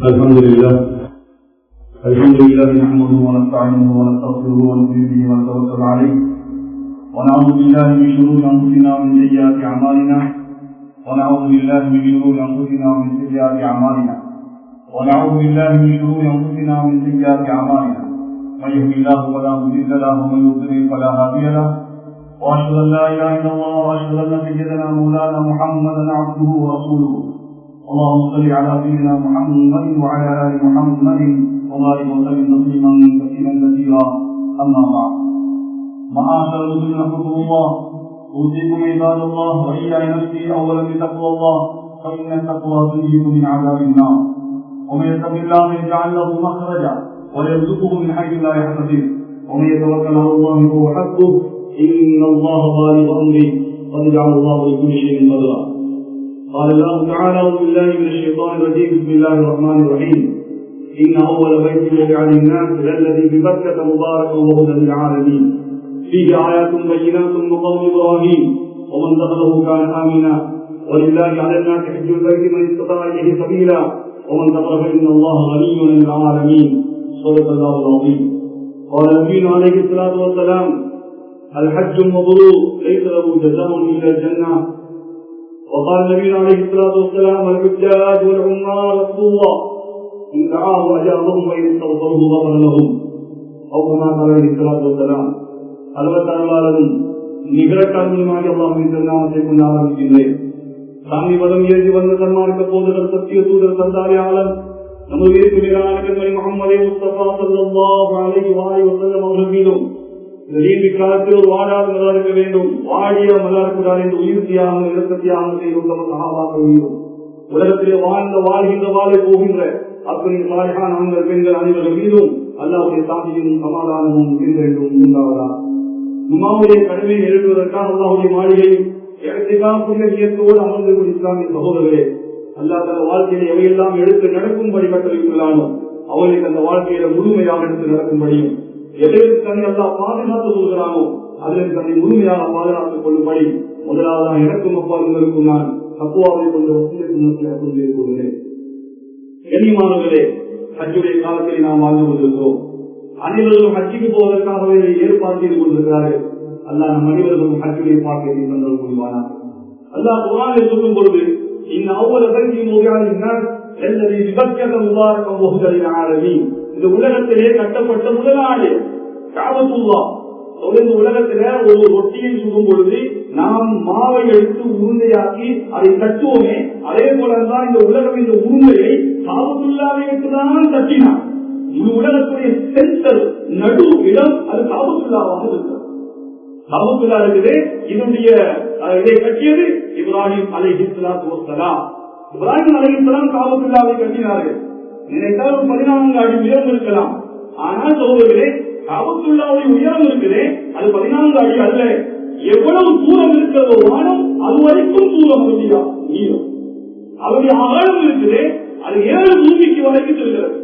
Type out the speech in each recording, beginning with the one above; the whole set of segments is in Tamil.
الحمد لله نحمده ونستعينه ونستغفره ونؤمن به ونتوكل عليه ونعوذ بالله من شرور انفسنا ومن سيئات اعمالنا من يهده الله فلا مضل له ومن يضلل فلا هادي له واشهد ان لا اله الا الله واشهد ان سيدنا مولانا محمدا عبده ورسوله اللهم صل على سيدنا محمد وعلى ال محمد وبارك وسلم تسليما كثيرا اما بعد. معاشر المسلمين رحمكم الله، اوصيكم عباد الله واياي نفسي اولا بتقوى الله فان التقوى تنجيكم من عذاب النار ومن يتق الله يجعل له مخرجا ويرزقه من حيث لا يحتسب ومن يتوكل على الله فهو حسبه ان الله بالغ امره قد جعل الله لكل شيء قدرا. قال الله تعالى: اعوذ بالله من الشيطان الرجيم، بسم الله الرحمن الرحيم. ان اول بيت وضع للناس للذي ببكة مباركا وهدى للعالمين فيه آيات بينات مقام ابراهيم ومن دخله كان آمنا ولله على الناس حج البيت من استطاع اليه سبيلا ومن كفر فان الله غني عن العالمين. صدق الله العظيم. قال نبينا عليه الصلاه والسلام: الحج المبرور ليس له جزاء الا الجنه. وقال نبينا عليه الصلاه والسلام: الحجاج والعمار رسول الله ان دعاه اجابهم وان استغفروه غفر لهم. او كما قال عليه الصلاه والسلام. அளவற்றாளரும் நிகழக்காரனுமாக அல்லாஹ்வின் திருநாமத்தை கொண்டு ஆரம்பிக்கின்றேன். சாமி பதம் ஏறி வந்த சன்மார்க்க போதகர் சத்திய தூதர் சந்தாரியாளர் நமது வீரத்துமிரான கண்மணி முஹம்மது முஸ்தபா ஸல்லல்லாஹு அலைஹி வஸல்லம் அவர்கள் மீதும் இந்த காலத்தில் ஒரு வாடாத மலர் இருக்க வேண்டும், வாடிய மலர் கூடாது என்று உயிர் தியாகம் இரத்த தியாகம் செய்த சஹாபாக்கள் மீதும் உலகத்திலே வாழ்கின்ற வாழை போகின்ற அத்தனை சாலிஹான ஆண்கள் பெண்கள் அனைவர்கள் மீதும் அல்லாஹ்வுடைய சாந்தியும் சமாதானமும் என்றென்றும் உண்டாவதா. உம்மாவுடைய கடமையை நிறைவேற்றுவதற்காக அல்லாஹ்வுடைய மாளிகையில் நியத்தோடு அமர்ந்திருக்கும் இஸ்லாமிய சகோதரர்களே, அல்லாஹ் தந்த வாழ்க்கையை எவையெல்லாம் எடுத்து நடக்கும்படி கட்டளையிட்டுள்ளானோ அவர்களுக்கு அந்த வாழ்க்கையில முழுமையாக எடுத்து நடக்கும்படியும், எதையும் தன்னை அல்லாஹ் பாதுகாத்து சொல்கிறானோ அதற்கு தன்னை முழுமையாக பாதுகாத்துக் கொள்ளும்படி முதலாவதாக எனக்கும் அப்பாங்களுக்கும் நான் தக்குவாவை கொண்ட வசதியை கொண்டிருக்கிறேன். கண்ணியமானவர்களே, ஹஜ்ஜுடைய காலத்தில் நாம் வாழ்ந்து கொண்டிருக்கிறோம். அனைவரும் ஹஜ்ஜுக்கு போவதற்காகவே ஏற்பாடு செய்து கொண்டிருக்கிறார்கள். அல்லாஹ் நம் அனைவருக்கும் ஹஜ்ஜுடைய பாக்கியத்தை தந்தல் புரிவானார். அல்லாஹ் குர்ஆனில் சொல்லும் பொழுது இந்த உலகத்திலே கட்டப்பட்ட முதல் ஆலயம் கஅபத்துல்லாஹ். தொடர்ந்து உலகத்தில ஒரு ரொட்டியை சுடும் பொழுது நாம் மாவை எடுத்து உருண்டையாக்கி அதை தட்டுவோமே, அதே போலதான் இந்த உலகம் இந்த உருண்டையை கஅபத்துல்லாஹ்வை வைத்துதான் தட்டினார். இந்த உலகத்துடைய சென்டர் நடு இடம் அது கஅபத்துல்லாஹ்வாக இருக்கிறது. கஅபத்துல்லாஹ் இருக்குது. இதனுடைய இதை கட்டியது இப்ராஹிம் அலைஹிஸ்ஸலாத்து வஸ்ஸலாம். இப்ராஹிம் அலைஹிஸ்ஸலாம் கஅபத்துல்லாஹ்வை கட்டினார்கள். நினைத்தால் 14 அடி உயரம் இருக்கலாம். ஆனால் சோதரர்களே, கஅபத்துல்லாஹ்வுடைய உயரம் இருக்குது, அது 14 அடி அல்ல. எவ்வளவு தூரம் இருக்கிறதோ வானம் அது வரைக்கும் தூரம் நீளம். அவருடைய ஆழம் இருக்குது, அது 7 பூமிக்கு வரைக்கும் செல்கிறது.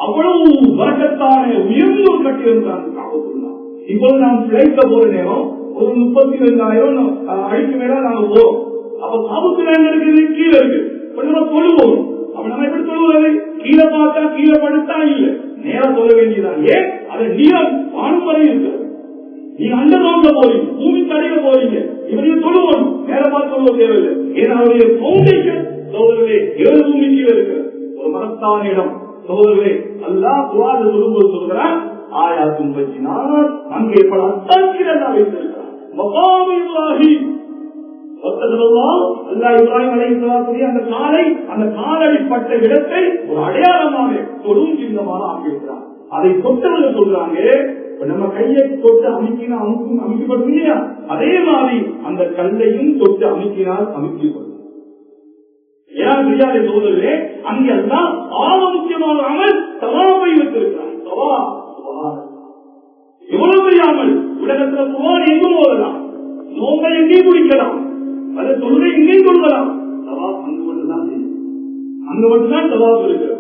அவ்வளவு வழக்கத்தான உயர்ந்த ஒரு கட்டிடம் தான் கஅபத்துல்லாஹ். இப்போது நாம் பிழைக்க போற நேரம் ஒரு 32,000 அடிக்கு மேல நாங்க போறோம். அப்ப கஅபத்துல்லாஹ் இருக்குது, கீழே இருக்கு. கொஞ்சம் தொழுவோம். அப்ப நம்ம எப்படி தொழுவது? கீழே பார்த்தா கீழே படுத்தா இல்ல, நேரம் சொல்ல வேண்டியதான். ஏன்? அது நீளம் வானம் வரை இருக்கிறது. நீங்க அந்த நோக்க போறீங்க, பூமி தடையில போறீங்க, இவரைய தொழுவோம், நேர பார்த்து சொல்ல தேவையில்லை. ஏன்னா அவருடைய பவுண்டேஷன் சோதரர்களே 7 பூமி கீழே இருக்கிறது. ஒரு மரத்தான இடம் சோதரர்களே. அல்லாஹ் குர்ஆனில் சொல்லும்போது சொல்கிறான், ஆயாத்தும் பையினாத், அங்கே பல அத்தாட்சிகள் வைத்திருக்கிறார். மகாம் இப்ராஹிம் இப்ராஹிம் அலைஹிஸ்ஸலாத்துடைய அந்த காலடிப்பட்ட இடத்தை ஒரு அடையாளமாக தொடும் சின்னமாக ஆக்கியிருக்கிறார். அதை தொட்டவர்கள் சொல்றாங்க, நம்ம கையை தொட்டு அமைக்கினா அமைக்கப்படும் இல்லையா, அதே மாதிரி அந்த கல்லையும் தொட்டு அமைக்கினால் அமைக்கப்படும். ஏன் தெரியாத சோதரே, அங்கெல்லாம் ஆக முக்கியமான அமல் தவாபை வைத்திருக்கிறார். தவா எவ்வளவு பெரிய அமல்! உலகத்துல குர்ஆன் எங்கும் ஓதலாம், நோம்பை எங்கேயும் குடிக்கலாம், அதை தொழுகை எங்கேயும் கொள்ளலாம். தவா அங்கு மட்டும்தான் செய்யும், அங்கு மட்டும்தான் தவா இருக்கிறது.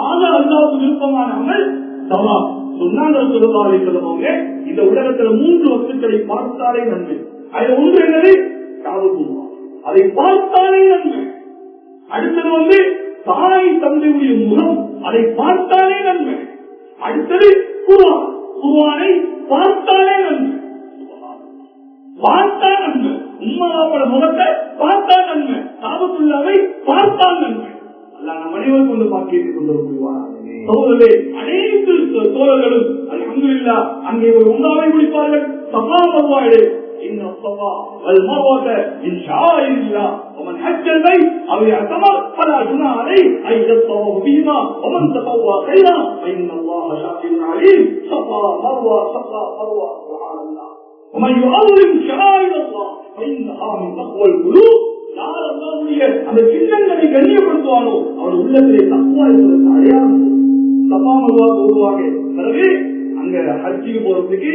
ஆக அல்லாஹ்வுக்கு விருப்பமான அமல் தவா. சொன்னாங்க இந்த உலகத்துல 3 வஸ்துக்களை பார்த்தாலே நன்மை. அதுல ஒன்று என்னது? கஅபத்துல்லாஹ். அதை பார்த்தாலே நன்மை. அடுத்தது தாய் தந்தையுடைய முகம் அதை பார்த்தாலே நன்மை. அடுத்தது குர்ஆன், குர்ஆனை பார்த்தாலே நன்மை. பார்த்தா நன்மை. உம்மாவோட முகத்தை பார்த்தா நன்மை. காபத்துல்லாவை பார்த்தா நன்மை. அல்லாஹ் நம் அனைவரும் கொண்டு பார்க்க கொண்டு புரிவார். சோழர்களே, அனைத்து சோழர்களும் அல்ஹம்துலில்லாஹ் அங்கே ஒரு உண்டாவை முடிப்பார்கள். சஃபா மர்வாவிலே إن الصفا والمروة من شعائر الله ومن حج البيت أو اعتمر فلا جناح عليه أن يطوف بهما ومن تطوع خيرا فإن الله شاكر عليم. صفا مروة صفا مروة سبحان الله. ومن يعظم شعائر الله فإنها من تقوى القلوب. யார் அல்லாஹ்வுடைய அந்த சின்னங்களை கண்ணியப்படுத்துவானோ அவர் உள்ளத்திலே தக்வா என்பதற்கு அடையாளம். சஃபா மர்வா போடுவாங்க. பிறகு அங்க ஹஜ்ஜுக்கு போறதுக்கு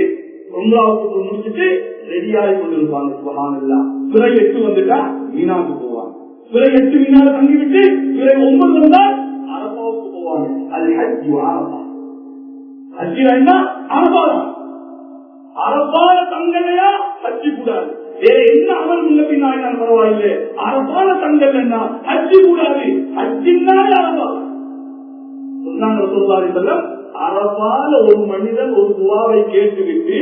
உம்ராவுக்கு முடிச்சுட்டு ரெடியாகி கொண்டிருப்பாங்க. சுப்ஹானல்லாஹ். பிறை 8 வந்துட்டா மீனாவுக்கு போவாங்க. பிறை 8 மீனால தங்கிவிட்டு பிறை 9 வந்தா அரபாவுக்கு போவாங்க. அது ஹஜ் அரபா. ஹஜ்ஜினா அரபா. அரபால தங்கலையா ஹஜ்ஜி கூடாது. வேற என்ன அமல் முன்ன பின்னாலும் பரவாயில்லை. அரபால தங்கல்னா ஹஜ்ஜி கூடாது. ஹஜ்ஜினாலே அரபா. சொன்னாங்க ரசூலுல்லாஹி ஸல்லல்லாஹு அலைஹி வஸல்லம், அரபால ஒரு மனிதன் ஒரு துஆவை கேட்டுவிட்டு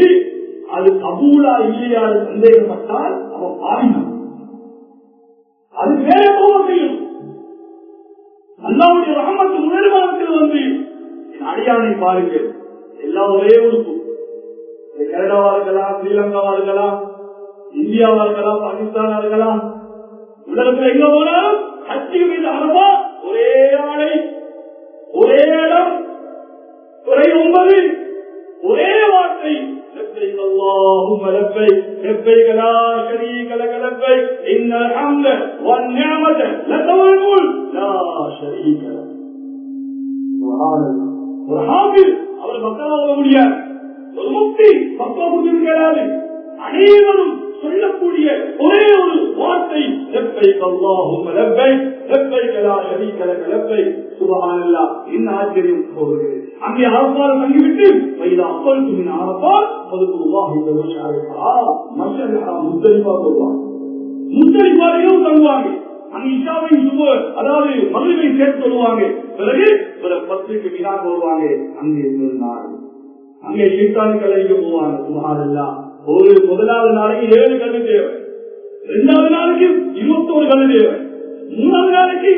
அது கபூலா இல்லையா சந்தேகப்பட்டால் அவன் பாவினான். அது வேற போக செய்யும். அல்லாஹ்வுடைய ரஹ்மத் முன்னேற்றத்தில் வந்து அடியானை பாருங்கள். எல்லாம் ஒரே உறுப்பு. கனடாவா இருக்கலாம், ஸ்ரீலங்காவா இருக்கலாம், இந்தியாவா இருக்கலாம், பாகிஸ்தானா இருக்கலாம், உலகத்தில் எங்க போனாலும் ஹஜ்ஜுக்கு மீது அரபா ஒரே ஆடை, ஒரே இடம், துறை 9, ஒரே வார்த்தை. لبيك اللهم لبيك لبيك لا شريك لك لبيك إن الحمد والنعمة لك والملك لا شريك لك. سبحان الله. ஒரு ஹாஃபிஸ் அவர் பக்கரா ஓத முடியாது. ஒரு முஃப்தி பக்கரா ஓதுகிறாரு. அனைவரும் சொல்லக்கூடிய ஒரே ஒரு வார்த்தை லப்பைக் அல்லாஹும்ம லப்பைக் லப்பைக் லா ஷரீக லக லப்பைக். சுப்ஹானல்லாஹ். என்ன ஆச்சரியம் போகிறது. அங்கே அரபால தங்கிவிட்டு வைதா அஃபல்து மின் அரபா ஃபதுல்லாஹி தஆலா மஸ்ஜித் ஹராம் முஸ்தலிஃபா போவாங்க. முஸ்தலிஃபாலையும் தங்குவாங்க. அங்கே இஷாவை சுபஹ் அதாவது மக்ரிபை சேர்த்து சொல்லுவாங்க. பிறகு 10க்கு மினா போவாங்க. அங்கே ஒரு நாள் அங்கே ஷைத்தான் கலைக்கு போவாங்க. சுப்ஹானல்லாஹ். ஒரு முதலாவது நாளைக்கு 7 கல்லு தேவை, 2வது நாளைக்கு 21 கல்லு தேவை, 3வது நாளைக்கு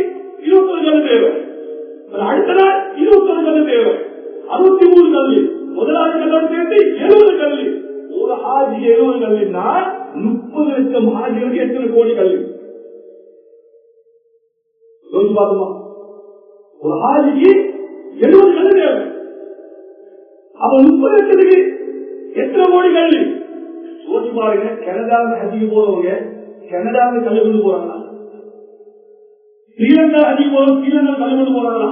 21 கல்லு தேவை, அடுத்த நாள் 21 கல்லு தேவை, 63 கல்லு. முதலாவது கல்லோடு சேர்த்து 70 கல்லு. ஒரு ஹாஜி 70 கல்லுன்னா 30 லட்சம் ஹாஜிகளுக்கு எத்தனை கோடி கல்லு யோசிச்சு பார்த்துமா? ஒரு ஹாஜிக்கு 70 கல்லு தேவை. அப்ப 30 லட்சத்துக்கு எத்தனை கோடி கல்லு யோசிச்சு பாருங்க. கனடாவில் ஹஜ்ஜுக்கு போறவங்க கனடாவில் கல்லு கொண்டு போறாங்களா? ஸ்ரீலங்கா ஹஜ்ஜுக்கு போறவங்க ஸ்ரீலங்கா கல்லு கொண்டு போறாங்களா?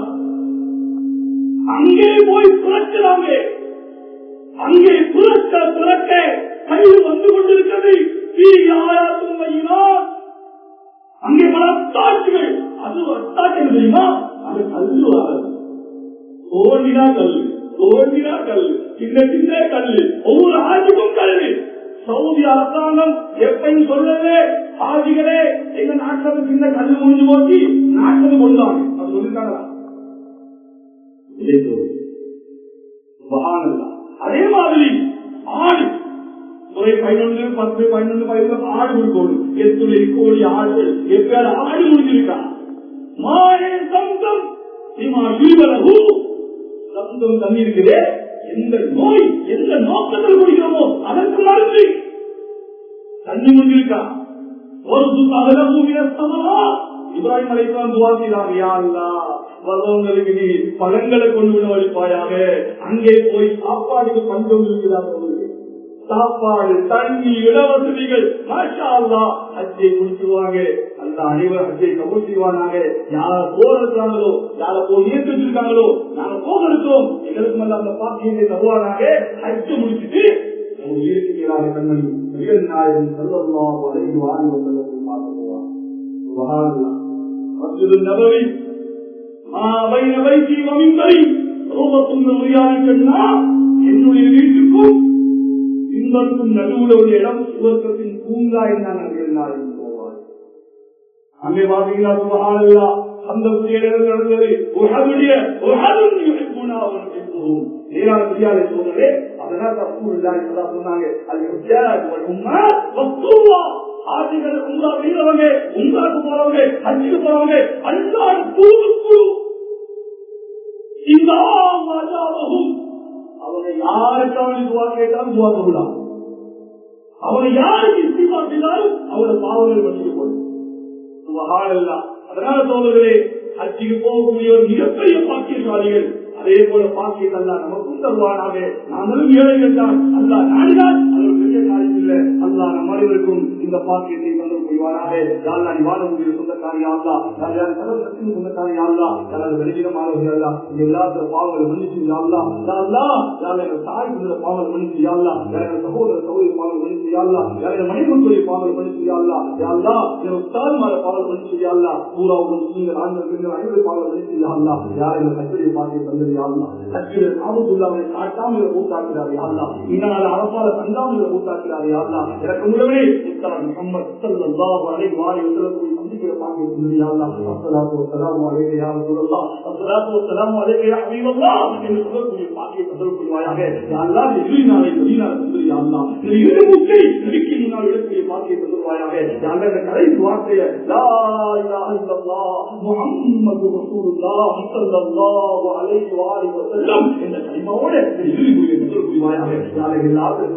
அங்கே போய் புரட்சிறாங்க. அங்கே புரட்க கையில் வந்து கொண்டிருக்கிறது. அங்கே பல அத்தாட்சிகள். அது அத்தாட்சி தெரியுமா? அது கல்லு வராது. தோல்வினா கல்லு, தோல்வினா கல்லு, சின்ன சின்ன கல்லு. ஒவ்வொரு ஆட்சிக்கும் கல்வி. சவுதி அரசாங்கம் எப்பயும் சொல்லவே ஆட்சிகளே எங்க நாட்டில் சின்ன கல்லு முடிஞ்சு போச்சு நாட்டில் கொண்டாங்க. அது சொல்லிருக்காங்களா? அதே மாதிரி ஆடு துறை 11, 10, 11, 15 ஆடு கொடுக்கணும். எத்துணை கோடி ஆடுகள் எப்பயாவது ஆடு முடிஞ்சிருக்கா? மாயே சம்சம் சம்சம் தண்ணி இருக்குது. எந்த நோய் எந்த நோக்கத்தில் குடிக்கிறோமோ அதற்கு மருந்து தண்ணி முடிஞ்சிருக்கா? ஒரு இப்ராஹிம் அலைஹிஸ்ஸலாம் துஆ செய்தாங்க, யா அல்லாஹ் வரவங்களுக்கு நீ பழங்களை கொண்டு விட வழிப்பாயாக. அங்கே போய் சாப்பாடுக்கு பஞ்சம் இருக்கிறார்கள். சாப்பாடு தண்ணி இடவசதிகள் மாஷா அல்லாஹ் ஹஜ்ஜை முடிச்சுவாங்க. அந்த அனைவரும் ஹஜ்ஜை கபூல் செய்வானாக. யார போர் இருக்கிறாங்களோ யார போர் நியத்து வச்சிருக்காங்களோ நாங்க போக இருக்கிறோம் எங்களுக்கு மேல அந்த பாக்கியத்தை தருவானாக. ஹஜ்ஜை முடிச்சுட்டு வீட்டுக்கு மேலாக கண்மணி நாயகன் ஸல்லல்லாஹு அலைஹி வஸல்லம் பார்த்து போவாங்க. சுப்ஹானல்லாஹ். மஸ்ஜிதுன் நபவி என்னுடைய வீட்டுக்கும் பின்பற்றும் நடுவுல ஒரு இடம் சுவர்க்கத்தின் பூங்கா என்றாங்க. அங்கே பாத்தீங்களா? சுப்ஹானல்லாஹ். அந்த விஷயம் நடந்தது. நேரான பெரியாரை சோதரே, அதனால ரசூலுல்லாஹி ஸல்லல்லாஹு அலைஹி வஸல்லம் சொன்னாங்க, அல் ஹஜ்ஜாஜ் வல் உம்மர் வஸ்ஸுல்லாஹ். ஆதிகள் உம்ரா செய்றவங்க, உம்ராக்கு போறவங்க, ஹஜ்ஜுக்கு போறவங்க, அல்லாஹ் தூதுக்கு இதா மஜாலஹும், அவங்க யாருக்காக துஆ கேட்டாலும் துஆ கபூலாகும். அவங்க யாருக்கு இஸ்திக்பார் செய்தாலும் அவங்களோட பாவங்கள் மன்னிச்சு போடும். சுப்ஹானல்லாஹ். அதனால சோதரே, ஹஜ்ஜுக்கு போகக்கூடிய ஒரு மிகப்பெரிய பாக்கியசாலிகள். அதே போல பாக்கியத்தை அல்லாஹ் நமக்கும் தருவானாக. நாங்களும் ஏழைகள் தான். அல்லாஹ் நாடினால் அது ஒரு பெரிய காரியம் இல்லை. அல்லாஹ் நம் அனைவருக்கும் இந்த பாக்கியத்தை தந்து புரிவானாக. யாழ்லா நீ வாழ முடியும் சொந்தக்காரி ஆள்லா, யார் சகோதரத்தின் சொந்தக்காரி ஆள்லா, யாராவது வெளியிடமானவர்கள் அல்லா, இந்த எல்லாத்த பாவங்களை மன்னிச்சு யாழ்லா, யாழ்லா யார் எங்கள் தாய் இந்த பாவங்களை மன்னிச்சு யாழ்லா, யார் எங்கள் சகோதர சகோதரி பாவங்களை மன்னிச்சு யாழ்லா, யார் எங்கள் மனைவர்களுடைய பாவங்களை மன்னிச்சு யாழ்லா, யாழ்லா எங்கள் உத்தாதுமான பாவங்களை மன்னிச்சு யாழ்லா, பூரா நீங்கள் ஆண்கள் பெண்கள் அனைவருடைய பாவங்களை மன்னிச்சு யாழ்லா, யார் எங்கள் கட்டுரை பாக்கிய தந்தது யாழ்லா, கட்சியில் ஆபத்துள்ளாவை காட்டாமல் கூட்டாக்கிறார் யாழ்லா, இதனால் அரசால தந்தாமல் கூட்டாக்கிறார் யாழ்லா, எனக்கு உடனே முஹம்மது ஸல்லல்லாஹு அலைஹி வஸல்லம் சந்திக்கிற பாக்கிய தந்தது யாழ்லா. அஸ்ஸலாத்து வஸ்ஸலாமு அலைக யா ரசூலல்லாஹ், அஸ்ஸலாத்து வஸ்ஸலாமு அலைக யா ஹபீபல்லாஹ் என்று சொல்லக்கூடிய பாக்கிய தந்தல் புரிவாயாக. யாழ்லா இறுதினாலே மதீனால தந்தது யாழ்லா, இந்த இருமுக்கை நெருக்கி முன்னால் எடுக்கக்கூடிய பாக்கிய தந்தல்வாயாக. யாழ்லா இந்த கடைசி வார்த்தையை லா இலாஹ இல்லல்லாஹ் முஹம்மது ரசூலுல்லாஹ் ஸல்லல்லாஹு அலைஹி வஸல்லம் என்ற கலிமாவோடு இறுதி முடிவை தந்தல் புரிவாயாக. யாழ்லா எல்லாரும்